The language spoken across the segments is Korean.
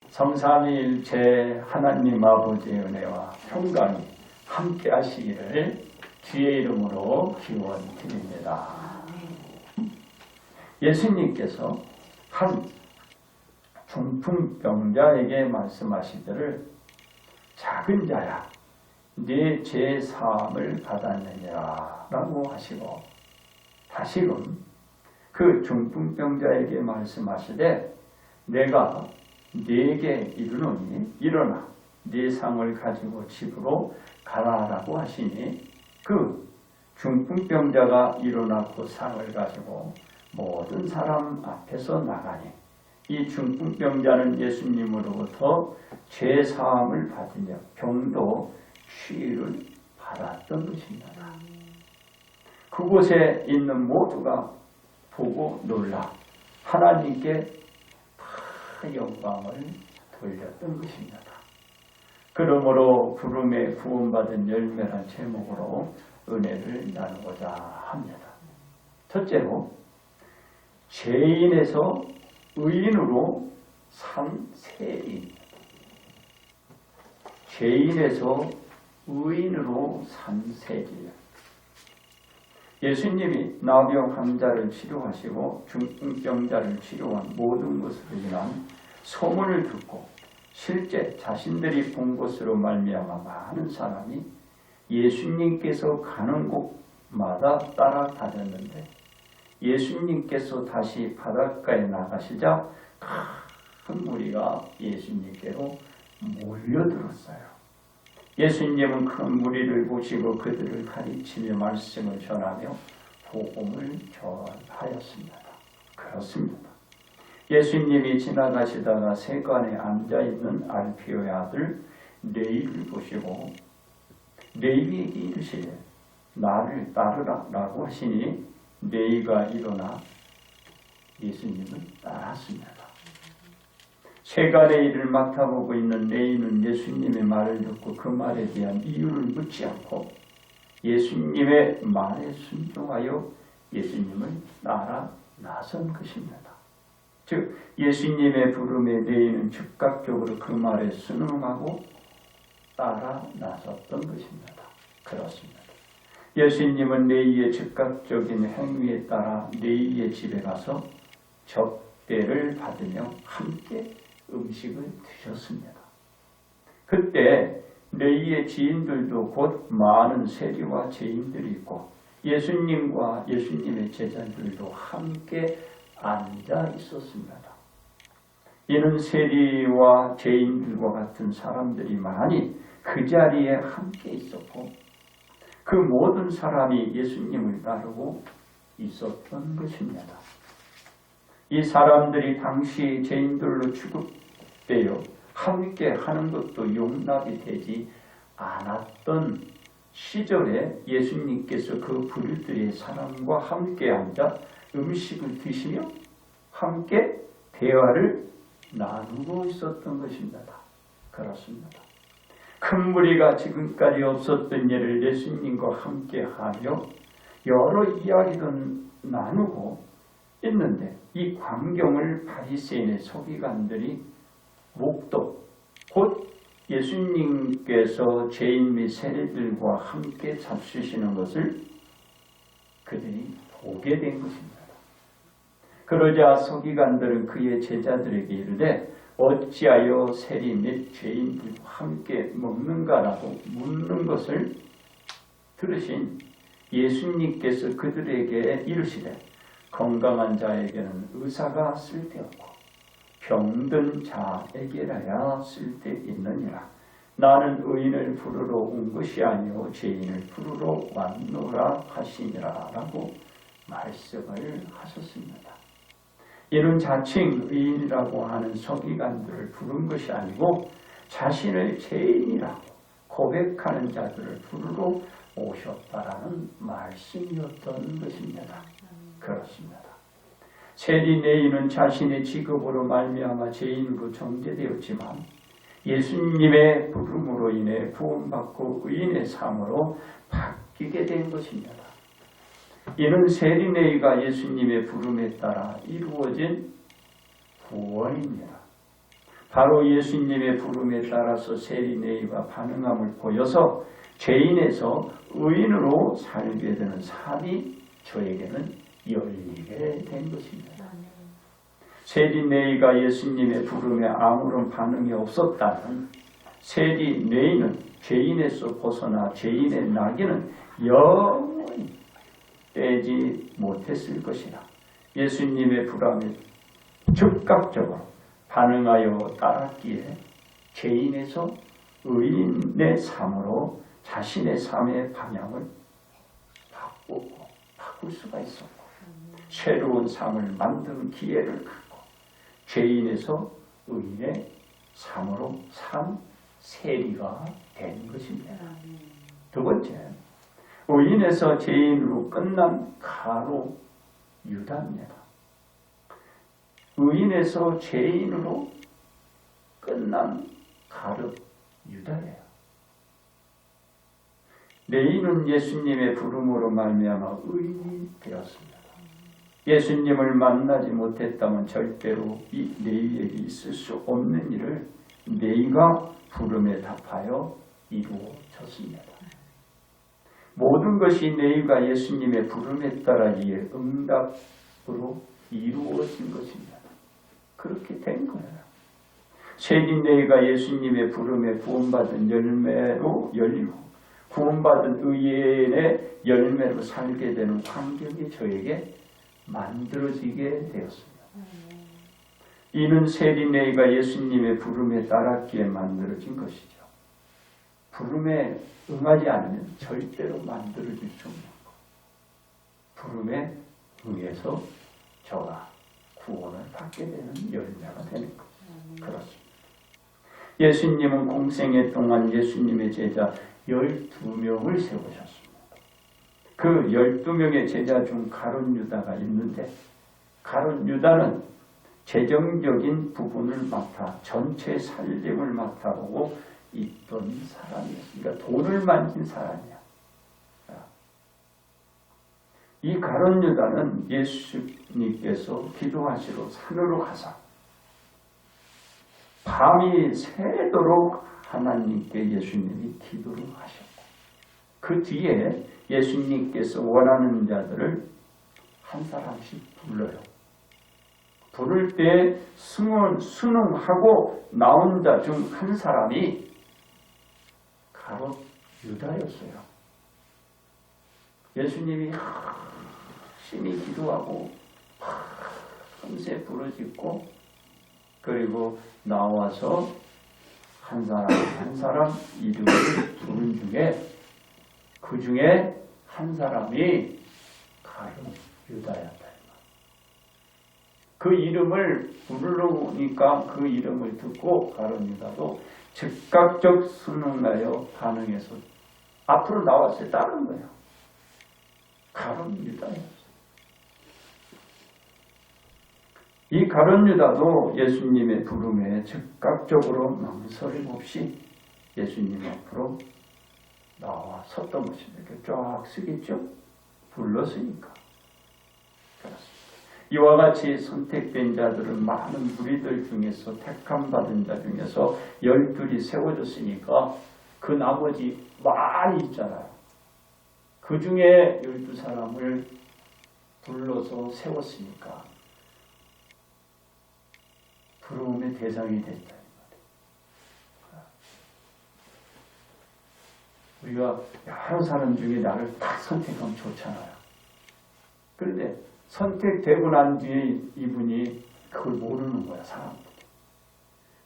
성삼위일체 하나님 아버지의 은혜와 평강이 함께 하시기를 주의 이름으로 기원드립니다. 예수님께서 한 중풍병자에게 말씀하시기를 작은 자야 네 죄 사함을 받았느니라 라고 하시고, 다시금 그 중풍병자에게 말씀하시되 내가 네게 이르노니 일어나 네 상을 가지고 집으로 가라라고 하시니, 그 중풍병자가 일어나고 상을 가지고 모든 사람 앞에서 나가니 이 중풍병자는 예수님으로부터 죄 사함을 받으며 병도 치유를 받았던 것입니다. 그곳에 있는 모두가 보고 놀라 하나님께 다 영광을 돌렸던 것입니다. 그러므로 부름에 구원받은 열매란 제목으로 은혜를 나누고자 합니다. 첫째로, 죄인에서 의인으로 산 세리. 죄인에서 의인으로 산 세리. 예수님이 나병 환자를 치료하시고 중풍병자를 치료한 모든 것으로 인한 소문을 듣고 실제 자신들이 본 것으로 말미암아 많은 사람이 예수님께서 가는 곳마다 따라다녔는데, 예수님께서 다시 바닷가에 나가시자 큰 무리가 예수님께로 몰려들었어요. 예수님은 큰 무리를 보시고 그들을 가르치며 말씀을 전하며 복음을 전하였습니다. 그렇습니다. 예수님이 지나가시다가 세간에 앉아있는 알피오의 아들 레위를 보시고 레위에게 이르시되 나를 따르라 라고 하시니 레위가 일어나 예수님을 따랐습니다. 세간의 일을 맡아보고 있는 레위는 예수님의 말을 듣고 그 말에 대한 이유를 묻지 않고 예수님의 말에 순종하여 예수님을 따라 나선 것입니다. 즉 예수님의 부름에 레위는 즉각적으로 그 말에 순응하고 따라 나섰던 것입니다. 그렇습니다. 예수님은 레위의 즉각적인 행위에 따라 레위의 집에 가서 접대를 받으며 함께 음식을 드셨습니다. 그때 레위의 지인들도 곧 많은 세리와 죄인들이 있고 예수님과 예수님의 제자들도 함께 앉아 있었습니다. 이는 세리와 죄인들과 같은 사람들이 많이 그 자리에 함께 있었고 그 모든 사람이 예수님을 따르고 있었던 것입니다. 이 사람들이 당시 죄인들로 취급되어 함께 하는 것도 용납이 되지 않았던 시절에 예수님께서 그 부류들의 사람과 함께 앉아 음식을 드시며 함께 대화를 나누고 있었던 것입니다. 그렇습니다. 큰 무리가 지금까지 없었던 예를 예수님과 함께 하며 여러 이야기를 나누고 있는데, 이 광경을 바리새인의 서기관들이 목도 곧 예수님께서 죄인 및 세리들과 함께 잡수시는 것을 그들이 보게 된 것입니다. 그러자 서기관들은 그의 제자들에게 이르되 어찌하여 세리 및 죄인들과 함께 먹는가라고 묻는 것을 들으신 예수님께서 그들에게 이르시되 건강한 자에게는 의사가 쓸데없고 병든 자에게라야 쓸데있느니라. 나는 의인을 부르러 온 것이 아니요 죄인을 부르러 왔노라 하시니라 라고 말씀을 하셨습니다. 이는 자칭 의인이라고 하는 서기관들을 부른 것이 아니고 자신을 죄인이라고 고백하는 자들을 부르러 오셨다라는 말씀이었던 것입니다. 그렇습니다. 세리 레위는 자신의 직업으로 말미암아 죄인으로 정죄되었지만 예수님의 부름으로 인해 구원받고 의인의 삶으로 바뀌게 된 것입니다. 이는 세리 레위가 예수님의 부름에 따라 이루어진 구원입니다. 바로 예수님의 부름에 따라서 세리네이가 반응함을 보여서 죄인에서 의인으로 살게 되는 삶이 저에게는 열리게 된 것입니다. 세리네이가 예수님의 부름에 아무런 반응이 없었다면 세리네이는 죄인에서 벗어나 죄인의 낙인은 영원히 떼지 못했을 것이라. 예수님의 부름에 즉각적으로 반응하여 따랐기에 죄인에서 의인의 삶으로 자신의 삶의 방향을 바꿀 수가 있었고 새로운 삶을 만드는 기회를 갖고 죄인에서 의인의 삶으로 산 세리가 된 것입니다. 두 번째, 의인에서 죄인으로 끝난 가룟 유다입니다. 의인에서 죄인으로 끝난 가룟 유다예요. 레위는 예수님의 부름으로 말미암아 의인이 되었습니다. 예수님을 만나지 못했다면 절대로 이 레위에게 있을 수 없는 일을 레위가 부름에 답하여 이루어졌습니다. 모든 것이 레위가 예수님의 부름에 따라 이에 응답으로 이루어진 것입니다. 그렇게 된 거예요. 세린 레위가 예수님의 부름에 구원받은 열매로 열리고 구원받은 의인의 열매로 살게 되는 환경이 저에게 만들어지게 되었습니다. 이는 세리네이가 예수님의 부름에 따랐기에 만들어진 것이죠. 부름에 응하지 않으면 절대로 만들어질 수 없는 것. 부름에 응해서 저가 구원을 받게 되는 열매가 되는 것. 그렇습니다. 예수님은 공생애 동안 예수님의 제자 12명을 세우셨습니다. 그 12명의 제자 중 가룟 유다가 있는데 가룟 유다는 재정적인 부분을 맡아 전체 살림을 맡아오고 있던 사람이었습니다. 그러니까 돈을 만진 사람이야. 이 가룟 유다는 예수님께서 기도하시러 산으로 가서 밤이 새도록 하나님께 예수님이 기도를 하셨고 그 뒤에 예수님께서 원하는 자들을 한 사람씩 불러요. 부를 때 순응하고 나온 자 중 한 사람이 가룟 유다였어요. 예수님이 열심히 기도하고 밤새 부르짖고 그리고 나와서 한 사람 이름을 부른 중에 그 중에 한 사람이 가룟 유다였다. 그 이름을 부르니까 그 이름을 듣고 가룟 유다도 즉각적 순응하여 반응해서 앞으로 나와서 따른 거예요. 가룟 유다였어요. 이 가룟 유다도 예수님의 부름에 즉각적으로 망설임 없이 예수님 앞으로 나와 섰던 것입니다. 이렇게 쫙 쓰겠죠? 불렀으니까. 그렇습니다. 이와 같이 선택된 자들은 많은 무리들 중에서 택함받은 자 중에서 12이 세워졌으니까 그 나머지 많이 있잖아요. 그 중에 12사람을 불러서 세웠으니까 부름의 대상이 됐다. 우리가 여러 사람 중에 나를 딱 선택하면 좋잖아요. 그런데 선택되고 난 뒤에 이분이 그걸 모르는 거야, 사람들이.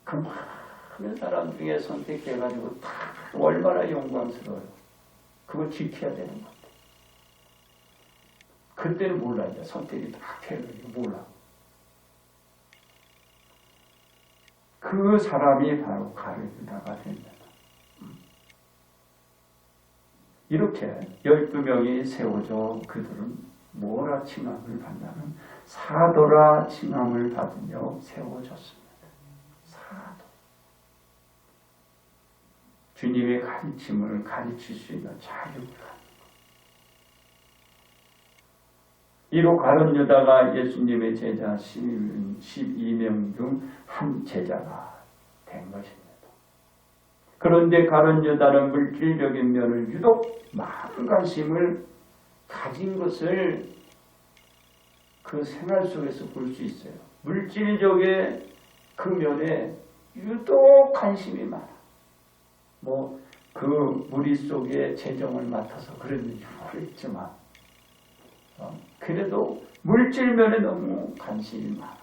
그 많은 사람 중에 선택돼가지고 다 얼마나 영광스러워요. 그걸 지켜야 되는 건데. 그때는 몰라, 이제 선택이 딱 되는 거 몰라. 그 사람이 바로 가룟 유다가 됩니다. 이렇게 12명이 세워져 그들은 뭐라 칭함을 받냐면 사도라 칭함을 받으며 세워졌습니다. 사도. 주님의 가르침을 가르칠 수 있는 자유를 갖는 것. 이로 가룟 유다가 예수님의 제자 12명 중 한 제자가 된 것입니다. 그런데 가룟 유다는 물질적인 면을 유독 많은 관심을 가진 것을 그 생활 속에서 볼 수 있어요. 물질적의 그 면에 유독 관심이 많아. 그 무리 속에 재정을 맡아서 그랬는지 모르겠지만 그래도 물질 면에 너무 관심이 많아.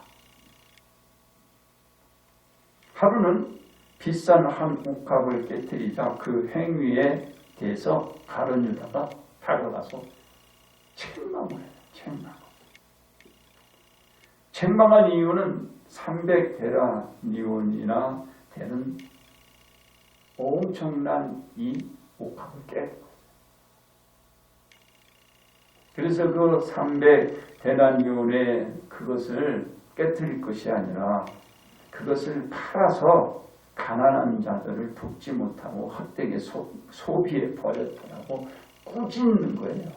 하루는 비싼 한 옥합을 깨뜨리자 그 행위에 대해서 가룟 유다가 다가가서 책망을 해요. 책망한 이유는 300데나리온이나 되는 엄청난 이 옥합을 깨뜨린 거예요. 그래서 그 300데나리온의 그것을 깨뜨릴 것이 아니라 그것을 팔아서 가난한 자들을 돕지 못하고 헛되게 소비해 버렸더라고 꾸짖는 거예요.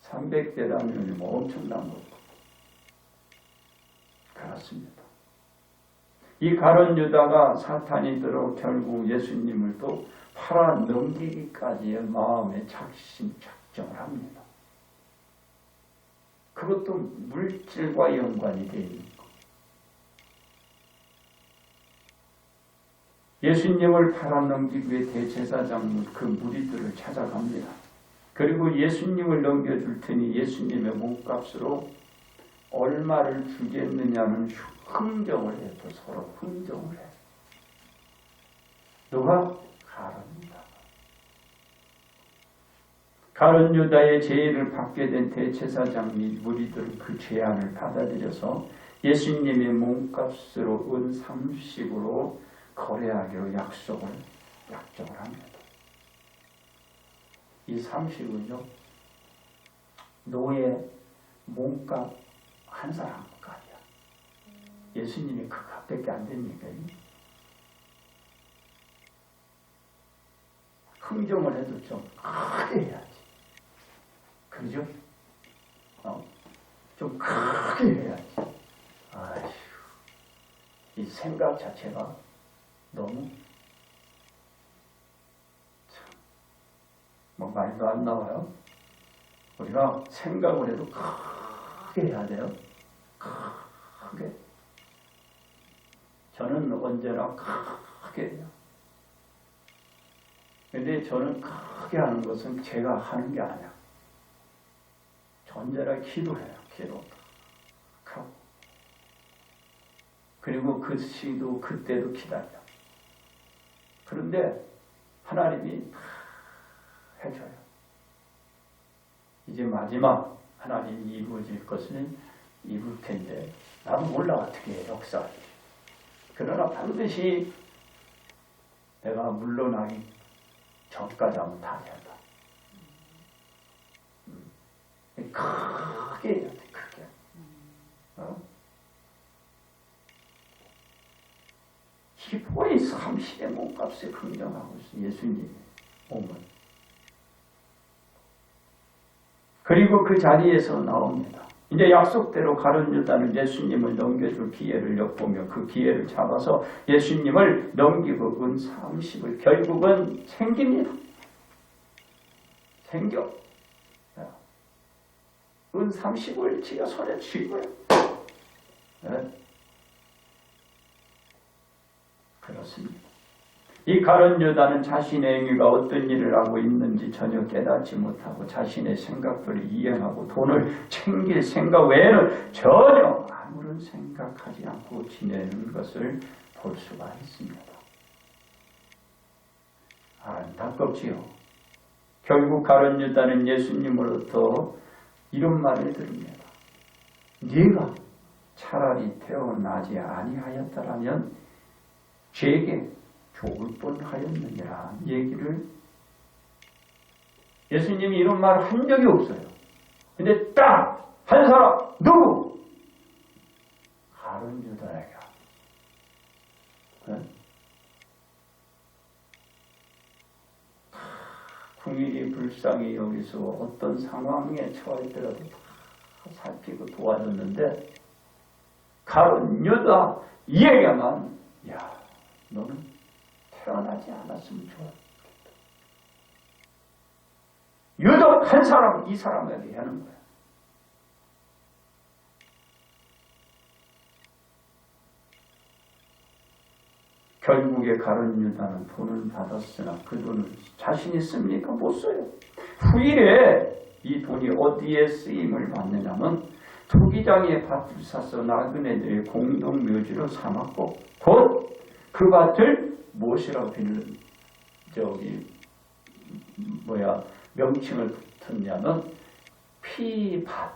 300데나리온이 엄청난 거예요. 그렇습니다. 이 가룟 유다가 사탄이 들어 결국 예수님을 또 팔아 넘기기까지의 마음에 작정을 합니다. 그것도 물질과 연관이 되어 있는 것. 예수님을 팔아 넘기기 위해 대제사장 그 무리들을 찾아갑니다. 그리고 예수님을 넘겨줄 테니 예수님의 몸값으로 얼마를 주겠느냐는 흥정을 해요. 또 서로 흥정을 해요. 누가? 가룟 유다. 가룟 유다의 제의를 받게 된 대제사장 및 무리들은 그 제안을 받아들여서 예수님의 몸값으로 은 30으로 거래하기로 약정을 합니다. 이 30은요, 노예 몸값 한 사람 값이야. 예수님이 그 값밖에 안 됩니까? 흥정을 해도 좀 크게 해야지. 그러죠? 좀 크게 해야지. 아휴, 이 생각 자체가 너무 말도 안 나와요. 우리가 생각을 해도 크게 해야 돼요. 크게. 저는 언제나 크게 해요. 근데 저는 크게 하는 것은 제가 하는 게 아니야. 언제나 기도해요. 기도. 그리고 그 시도 그때도 기다려. 그런데 하나님이 해줘요. 이제 마지막 하나님이 이루어질 것은 이룰 텐데 나도 몰라 어떻게 역사. 그러나 반드시 내가 물러나기 전까지 하면 다 해야 돼. 크게 해야 돼. 크게. 기포의 30의 몸값을 긍정하고 있어. 예수님의 몸은. 그리고 그 자리에서 나옵니다. 이제 약속대로 가룟 유다는 예수님을 넘겨줄 기회를 엿보며 그 기회를 잡아서 예수님을 넘기고 은 30을 결국은 생깁니다. 생겨. 은 30을 지가 손에 쥐고요. 네. 그렇습니다. 이 가룟 유다는 자신의 행위가 어떤 일을 하고 있는지 전혀 깨닫지 못하고 자신의 생각들을 이행하고 돈을 챙길 생각 외에는 전혀 아무런 생각하지 않고 지내는 것을 볼 수가 있습니다. 안타깝지요. 결국 가룟 유다는 예수님으로부터 이런 말을 들읍니다. 네가 차라리 태어나지 아니하였다라면 죄에게 죽을 뻔하였느니라 얘기를 예수님이 이런 말을 한 적이 없어요. 근데 딱 한 사람 누구? 가룟 유다에게. 궁일이 불쌍히 여기서 어떤 상황에 처했더라도 다 살피고 도와줬는데 가룟 유다 이에게만 야, 너는 태어나지 않았으면 좋았겠다. 유독 한 사람, 이 사람에게 하는 거야. 결국에 가룟 유다는 돈을 받았으나 그 돈을 자신이 씁니까? 못 써요. 후일에 이 돈이 어디에 쓰임을 받느냐면 토기장의 밭을 사서 나그네들의 공동묘지로 삼았고 곧 그 밭을 무엇이라고 명칭을 붙였냐면 피밭,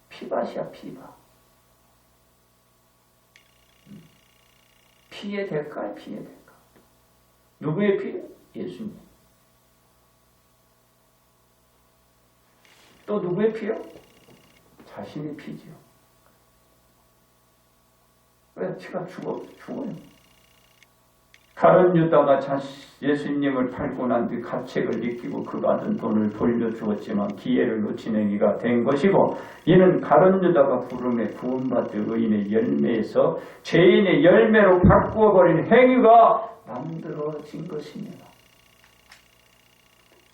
피밭이야, 피밭. 피의 대가야, 피의 대가. 누구의 피? 예수님. 또 누구의 피요? 자신의 피지요. 왜? 피가 죽어요. 가룟 유다가 예수님을 팔고 난 뒤 가책을 느끼고 그 받은 돈을 돌려주었지만 기회를 놓친 행위가 된 것이고 이는 가룟 유다가 부름에 구원받은 의인의 열매에서 죄인의 열매로 바꾸어버린 행위가 만들어진 것입니다.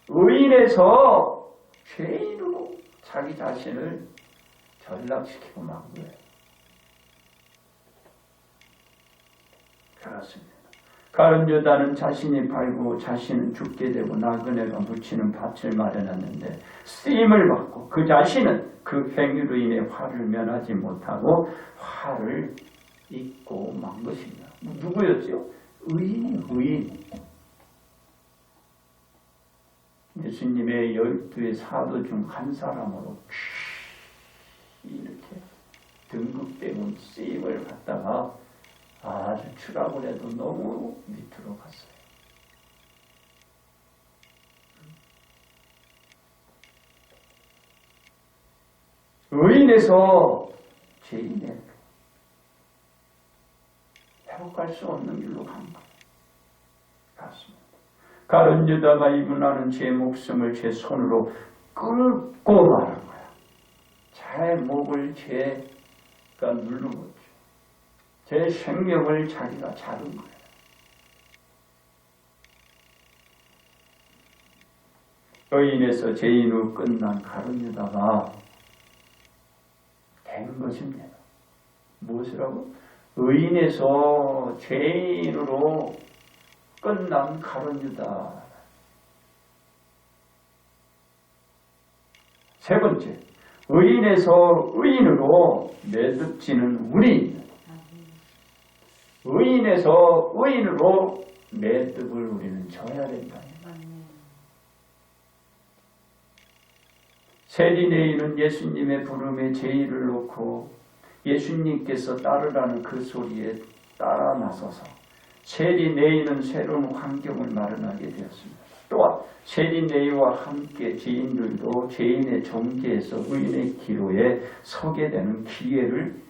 의인에서 죄인으로 자기 자신을 전락시키고 만 거예요. 그렇습니다. 가룟 유다는 자신이 팔고 자신은 죽게 되고 나그네가 묻히는 밭을 마련했는데 쓰임을 받고 그 자신은 그 행위로 인해 화를 면하지 못하고 화를 잊고 만 것입니다. 누구였죠? 의인. 예수님의 12의 사도 중 한 사람으로 이렇게 등극되는 쓰임을 받다가 아주 추락을 해도 너무 밑으로 갔어요. 의인에서 죄인에 회복할 수 없는 길로 간 거예요. 갔습니다. 가룟 유다가 이분하는 제 목숨을 제 손으로 끌고 말한 거야. 제 목을 제가 누른 거죠. 제 생명을 자기가 자른 거예요. 의인에서 죄인으로 끝난 가룟 유다가 된 것입니다. 무엇이라고? 의인에서 죄인으로 끝난 가룟 유다. 세 번째, 의인에서 의인으로 매듭지는 우리. 의인에서 의인으로 매듭을 우리는 져야 된다. 세리네이는 예수님의 부름에 제의를 놓고 예수님께서 따르라는 그 소리에 따라 나서서 세리네이는 새로운 환경을 마련하게 되었습니다. 또한 세리네이와 함께 죄인들도 죄인의 정죄에서 의인의 기로에 서게 되는 기회를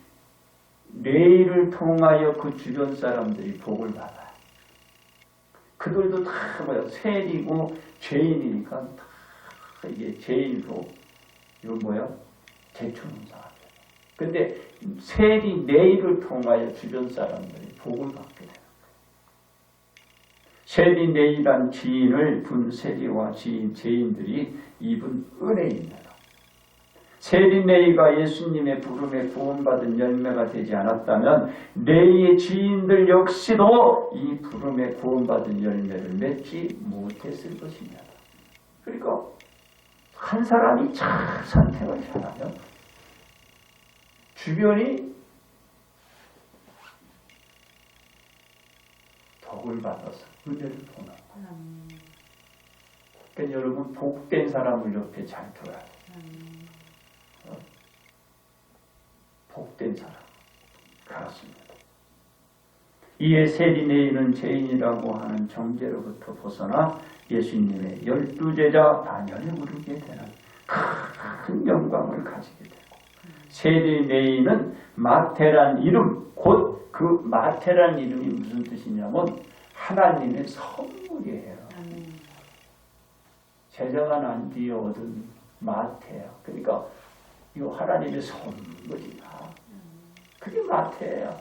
네이를 통하여 그 주변 사람들이 복을 받아요. 그들도 다 세리고 죄인이니까 다 이게 죄인으로 제초문사가 돼요. 근데 세리 네이를 통하여 주변 사람들이 복을 받게 돼요. 세리 네이란 지인을 둔 세리와 죄인들이 입은 은혜입니다. 세리 네이가 예수님의 부름에 구원받은 열매가 되지 않았다면 네이의 지인들 역시도 이 부름에 구원받은 열매를 맺지 못했을 것입니다. 그러니까 한 사람이 잘 선택을 잘하면 주변이 덕을 받아서 은혜를 보는 거예요. 그러니까 여러분 복된 사람을 옆에 잘 둬야 돼요. 복된 사람. 그렇습니다. 이에 세리네이는 죄인이라고 하는 정죄로부터 벗어나 예수님의 12제자 반열에 오르게 되는 큰 영광을 가지게 되고 세리네이는 마태란 이름, 곧 그 마태란 이름이 무슨 뜻이냐면 하나님의 선물이에요. 제자가 난 뒤에 얻은 마태야. 그러니까 이 하나님의 선물이야. 그게 마태예요.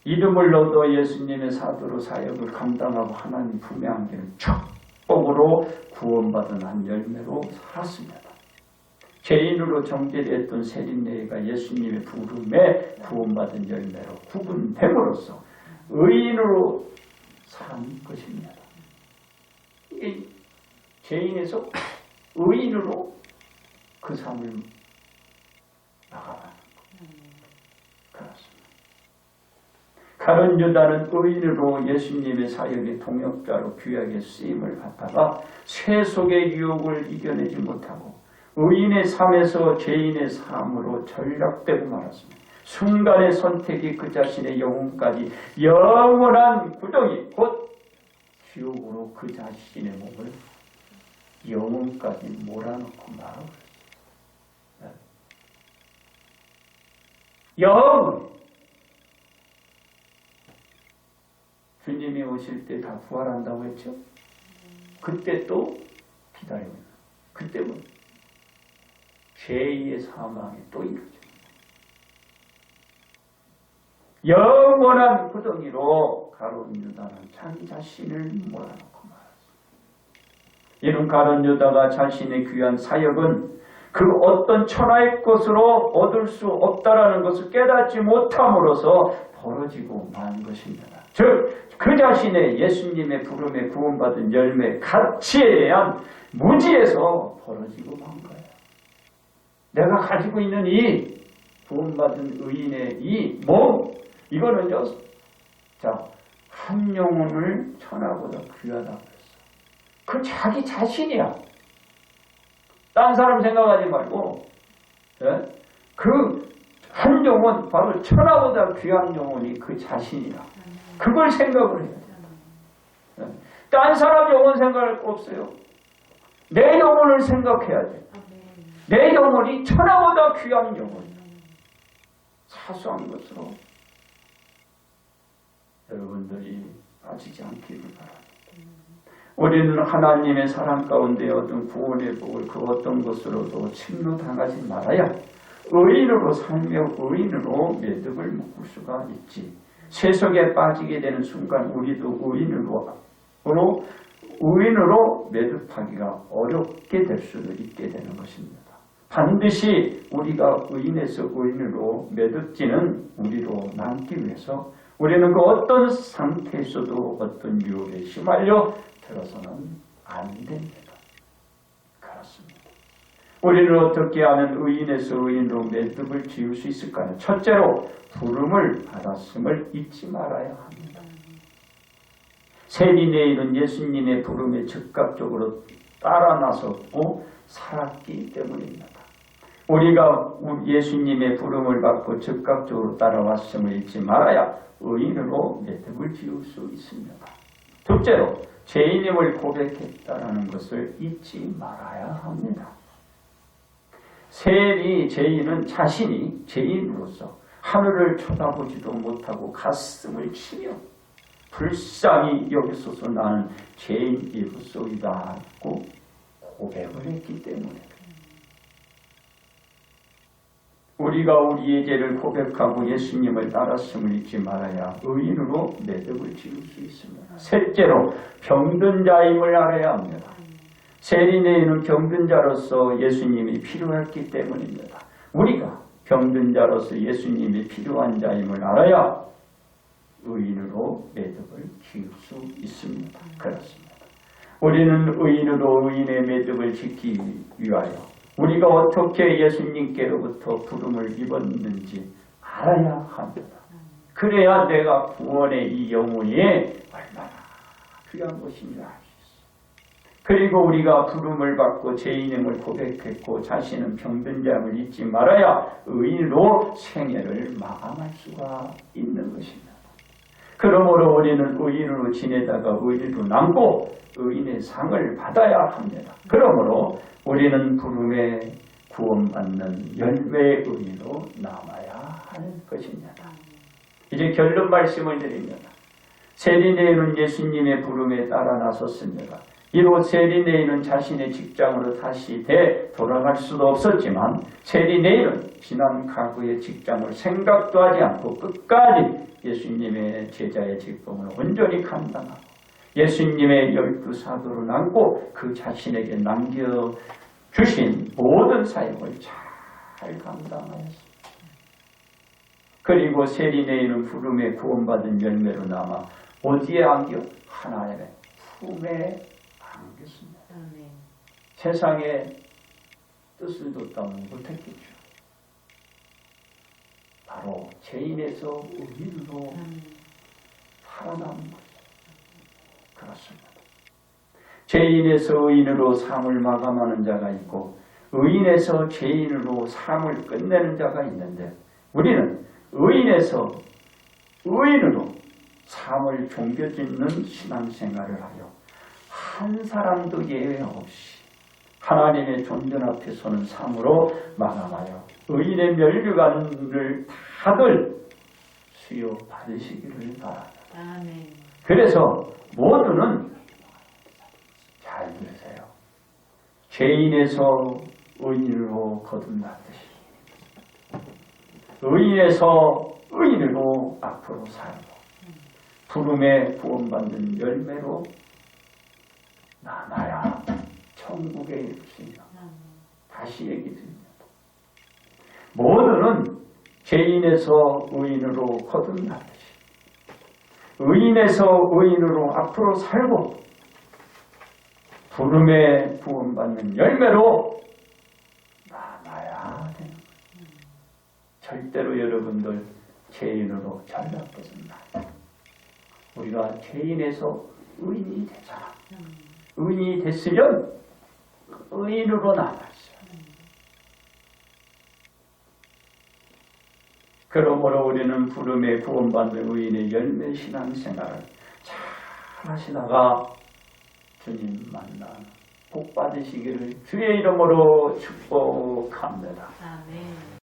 이름을 얻어 예수님의 사도로 사역을 감당하고 하나님 품에 안기는 축복으로 구원받은 한 열매로 살았습니다. 죄인으로 정죄됐던 세린네가 예수님의 부름에 구원받은 열매로 구분됨으로써 의인으로 산 것입니다. 이게 죄인에서 의인으로 그 삶을 나가는 거예요. 그렇습니다. 가룟 유다는 의인으로 예수님의 사역의 동역자로 귀하게 쓰임을 받다가 세속의 유혹을 이겨내지 못하고 의인의 삶에서 죄인의 삶으로 전락되고 말았습니다. 순간의 선택이 그 자신의 영혼까지 영원한 구덩이 곧 지옥으로 그 자신의 몸을 영혼까지 몰아넣고 말아버렸어요. 영원! 주님이 오실 때 다 부활한다고 했죠? 그때 또 기다립니다. 그때는 제2의 사망이 또 이루어집니다. 영원한 구덩이로 가룟 유다는 자기 자신을 몰아넣고 말았습니다. 이런 가룟 유다가 자신의 귀한 사역은 그 어떤 천하의 것으로 얻을 수 없다라는 것을 깨닫지 못함으로써 벌어지고 만 것입니다. 즉 그 자신의 예수님의 부름에 구원받은 열매 가치에 대한 무지에서 벌어지고 만 거예요. 내가 가지고 있는 이 구원받은 의인의 이 몸, 이거는 한 영혼을 천하보다 귀하다고 했어. 그 자기 자신이야. 딴 사람 생각하지 말고, 그 한 영혼, 바로 천하보다 귀한 영혼이 그 자신이야. 그걸 생각을 해야 돼. 딴 사람 영혼 생각할 거 없어요. 내 영혼을 생각해야 돼. 내 영혼이 천하보다 귀한 영혼이야. 사소한 것으로 여러분들이 빠지지 않기를 바랍니다. 우리는 하나님의 사랑 가운데 얻은 구원의 복을 그 어떤 것으로도 침노당하지 말아야 의인으로 살며 의인으로 매듭을 묶을 수가 있지. 세속에 빠지게 되는 순간 우리도 의인으로 매듭하기가 어렵게 될 수도 있게 되는 것입니다. 반드시 우리가 의인에서 의인으로 매듭지는 우리로 남기 위해서 우리는 그 어떤 상태에서도 어떤 유혹에 휘말려 들어서는 안 됩니다. 그렇습니다. 우리는 어떻게 하면 의인에서 의인으로 매듭을 지을 수 있을까요? 첫째로 부름을 받았음을 잊지 말아야 합니다. 세리네인은 예수님의 부름에 즉각적으로 따라 나섰고 살았기 때문입니다. 우리가 예수님의 부름을 받고 즉각적으로 따라왔음을 잊지 말아야 의인으로 매듭을 지을 수 있습니다. 둘째로 죄인임을 고백했다는 것을 잊지 말아야 합니다. 죄인은 자신이 죄인으로서 하늘을 쳐다보지도 못하고 가슴을 치며 불쌍히 여기소서 나는 죄인이로소이다 고 고백을 했기 때문에 우리가 우리의 죄를 고백하고 예수님을 따랐음을 잊지 말아야 의인으로 매듭을 지을 수 있습니다. 셋째로 병든 자임을 알아야 합니다. 세리네인은 병든 자로서 예수님이 필요했기 때문입니다. 우리가 병든 자로서 예수님이 필요한 자임을 알아야 의인으로 매듭을 지을 수 있습니다. 그렇습니다. 우리는 의인으로 의인의 매듭을 짓기 위하여 우리가 어떻게 예수님께로부터 부름을 입었는지 알아야 합니다. 그래야 내가 구원의 이 영혼이 얼마나 귀한 것인가 알 수 있어. 그리고 우리가 부름을 받고 죄인임을 고백했고 자신은 병든 자임을 잊지 말아야 의인으로 생애를 마감할 수가 있는 것입니다. 그러므로 우리는 의인으로 지내다가 의인으로 남고 의인의 상을 받아야 합니다. 그러므로 우리는 부름에 구원받는 열매의 의인으로 남아야 할 것입니다. 이제 결론 말씀을 드립니다. 세리네인은 예수님의 부름에 따라 나섰습니다. 이로 세리네이는 자신의 직장으로 다시 돌아갈 수도 없었지만 세리네이는 지난 과거의 직장을 생각도 하지 않고 끝까지 예수님의 제자의 직분을 온전히 감당하고 예수님의 12사도를 안고 그 자신에게 남겨주신 모든 사역을 잘 감당하였습니다. 그리고 세리네이는 부름에 구원받은 열매로 남아 어디에 안겨? 하나님의 품에 안겼습니다. 아멘. 세상에 뜻을 뒀다면 못했겠죠. 바로 죄인에서 의인으로 살아남은 거죠. 그렇습니다. 죄인에서 의인으로 삶을 마감하는 자가 있고 의인에서 죄인으로 삶을 끝내는 자가 있는데 우리는 의인에서 의인으로 삶을 종겨짓는 신앙생활을 하여 한 사람도 예외 없이 하나님의 존전 앞에 서는 삶으로 마감하여 의인의 면류관을 다들 수요 받으시기를 바랍니다. 아멘. 그래서 모두는 잘 들으세요. 죄인에서 의인으로 거듭났듯이 의인에서 의인으로 앞으로 살고 부름에 구원받는 열매로 남아야 천국에 이를 수 있는 다시 얘기 드립니다. 모두는 죄인에서 의인으로 거듭났듯이 의인에서 의인으로 앞으로 살고 부름에 구원받는 열매로 남아야 되는 거예요. 절대로 여러분들 죄인으로 전락되지 마요. 우리가 죄인에서 의인이 되잖아. 의인이 됐으면 의인으로 남았어요. 그러므로 우리는 부름에 구원받는 의인의 열매 신앙생활을 잘 하시다가 주님 만나 복 받으시기를 주의 이름으로 축복합니다. 아멘.